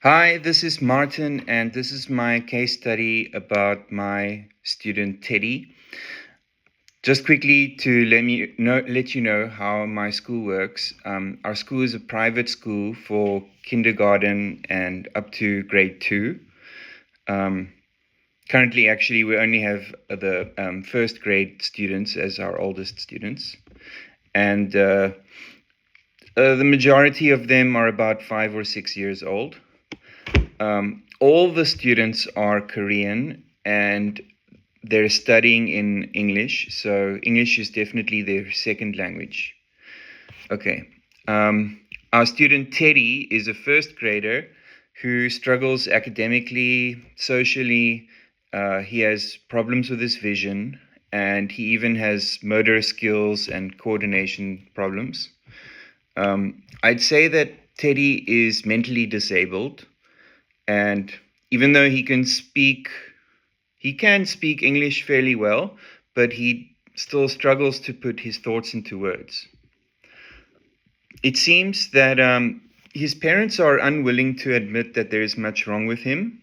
Hi, this is Martin, and this is my case study about my student Teddy. Just quickly to let you know how my school works. Our school is a private school for kindergarten and up to grade two. Um, Currently, actually, we only have the first grade students as our oldest students, and the majority of them are about 5 or 6 years old. All the students are Korean and they're studying in English, so English is definitely their second language. Okay. Our student Teddy is a first grader who struggles academically, socially. He has problems with his vision, and he even has motor skills and coordination problems. I'd say that Teddy is mentally disabled. And even though he can speak English fairly well, but he still struggles to put his thoughts into words. It seems that his parents are unwilling to admit that there is much wrong with him,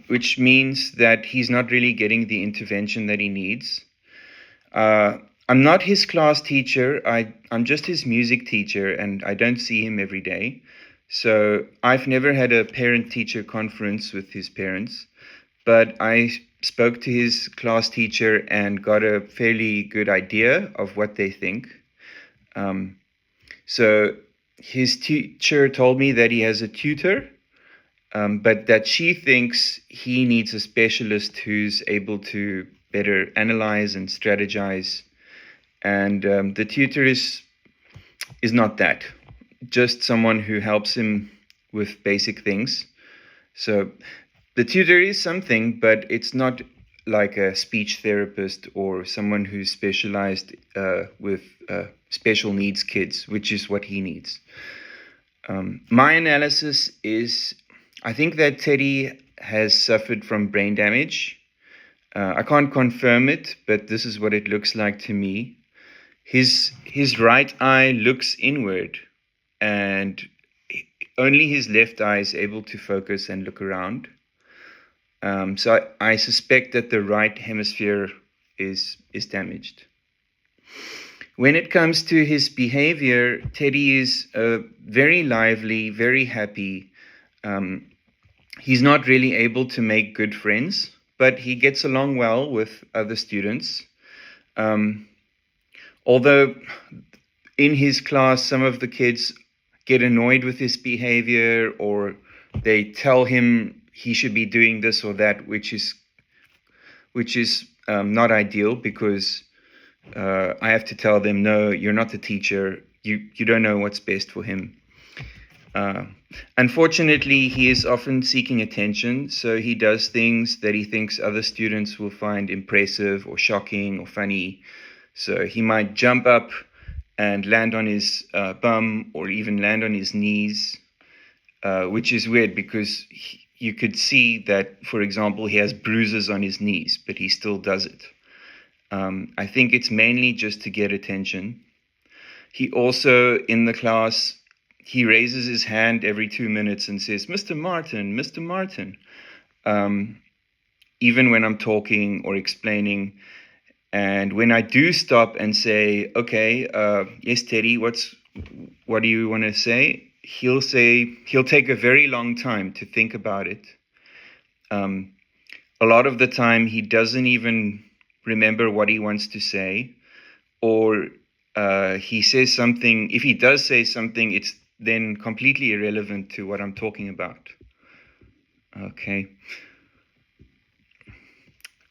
which means that he's not really getting the intervention that he needs. Uh, I'm not his class teacher. I'm just his music teacher, and I don't see him every day. So I've never had a parent-teacher conference with his parents, but I spoke to his class teacher and got a fairly good idea of what they think. Um, so his teacher told me that he has a tutor, but that she thinks he needs a specialist who's able to better analyze and strategize. And the tutor is not that, just someone who helps him with basic things. So the tutor is something, but it's not like a speech therapist or someone who's specialized with special needs kids, which is what he needs. My analysis is I think that Teddy has suffered from brain damage. I can't confirm it, but this is what it looks like to me. His right eye looks inward, and only his left eye is able to focus and look around. So I suspect that the right hemisphere is damaged. When it comes to his behavior, Teddy is very lively, very happy. Um, he's not really able to make good friends, but he gets along well with other students. Although in his class, some of the kids get annoyed with his behavior, or they tell him he should be doing this or that, which is not ideal because I have to tell them, no, you're not the teacher. You don't know what's best for him. Unfortunately, he is often seeking attention, so he does things that he thinks other students will find impressive or shocking or funny. So he might jump up and land on his bum or even land on his knees, which is weird because you could see that, for example, he has bruises on his knees, but he still does it. I think it's mainly just to get attention. He also, in the class, he raises his hand every 2 minutes and says, Mr. Martin, Mr. Martin. Even when I'm talking or explaining. And when I do stop and say, okay, yes, Teddy, what do you want to say? He'll take a very long time to think about it. A lot of the time, he doesn't even remember what he wants to say, or he says something. If he does say something, it's then completely irrelevant to what I'm talking about. Okay.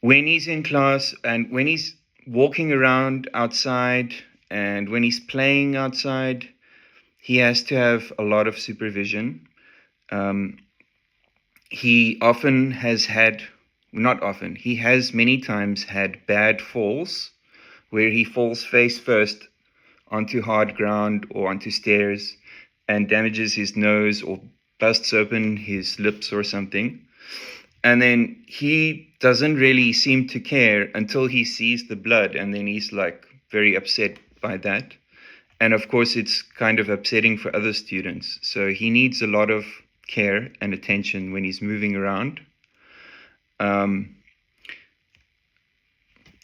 When he's in class and when he's walking around outside and when he's playing outside, he has to have a lot of supervision. He has many times had bad falls where he falls face first onto hard ground or onto stairs and damages his nose or busts open his lips or something. And then he doesn't really seem to care until he sees the blood, and then he's like very upset by that. And of course, it's kind of upsetting for other students. So he needs a lot of care and attention when he's moving around.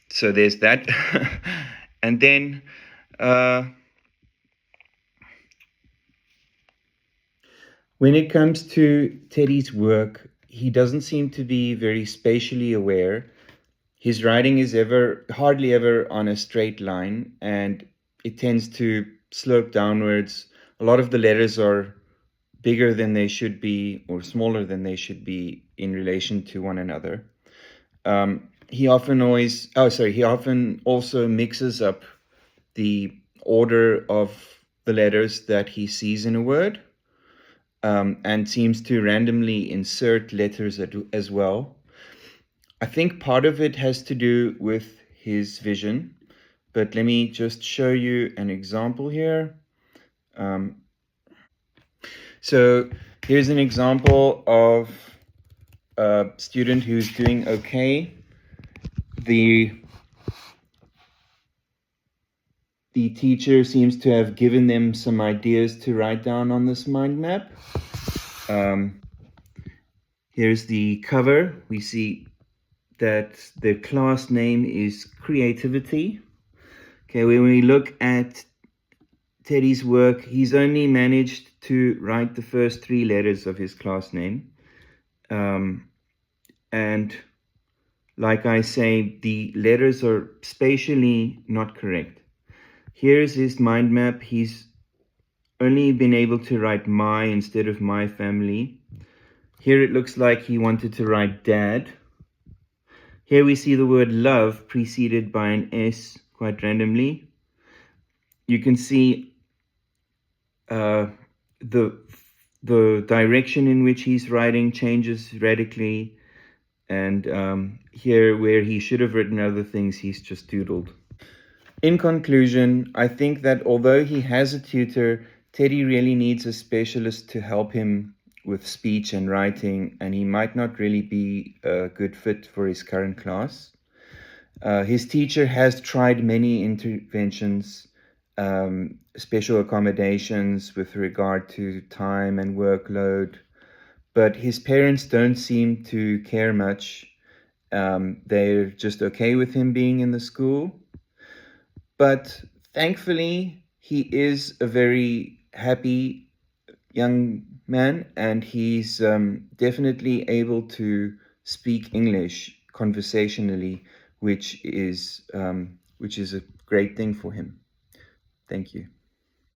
So there's that. And then when it comes to Teddy's work, he doesn't seem to be very spatially aware. His writing is hardly ever on a straight line, and it tends to slope downwards. A lot of the letters are bigger than they should be or smaller than they should be in relation to one another. He often also mixes up the order of the letters that he sees in a word, and seems to randomly insert letters as well. I think part of it has to do with his vision, but let me just show you an example here. So here's an example of a student who's doing okay. The teacher seems to have given them some ideas to write down on this mind map. Here's the cover. We see that the class name is Creativity. Okay, when we look at Teddy's work, he's only managed to write the first 3 letters of his class name. And like I say, the letters are spatially not correct. Here's his mind map. He's only been able to write my instead of my family. Here it looks like he wanted to write dad. Here we see the word love preceded by an S quite randomly. You can see the direction in which he's writing changes radically. And here where he should have written other things, he's just doodled. In conclusion, I think that although he has a tutor, Teddy really needs a specialist to help him with speech and writing, and he might not really be a good fit for his current class. His teacher has tried many interventions, special accommodations with regard to time and workload, but his parents don't seem to care much. They're just okay with him being in the school. But thankfully, he is a very happy young man, and he's definitely able to speak English conversationally, which is a great thing for him. Thank you.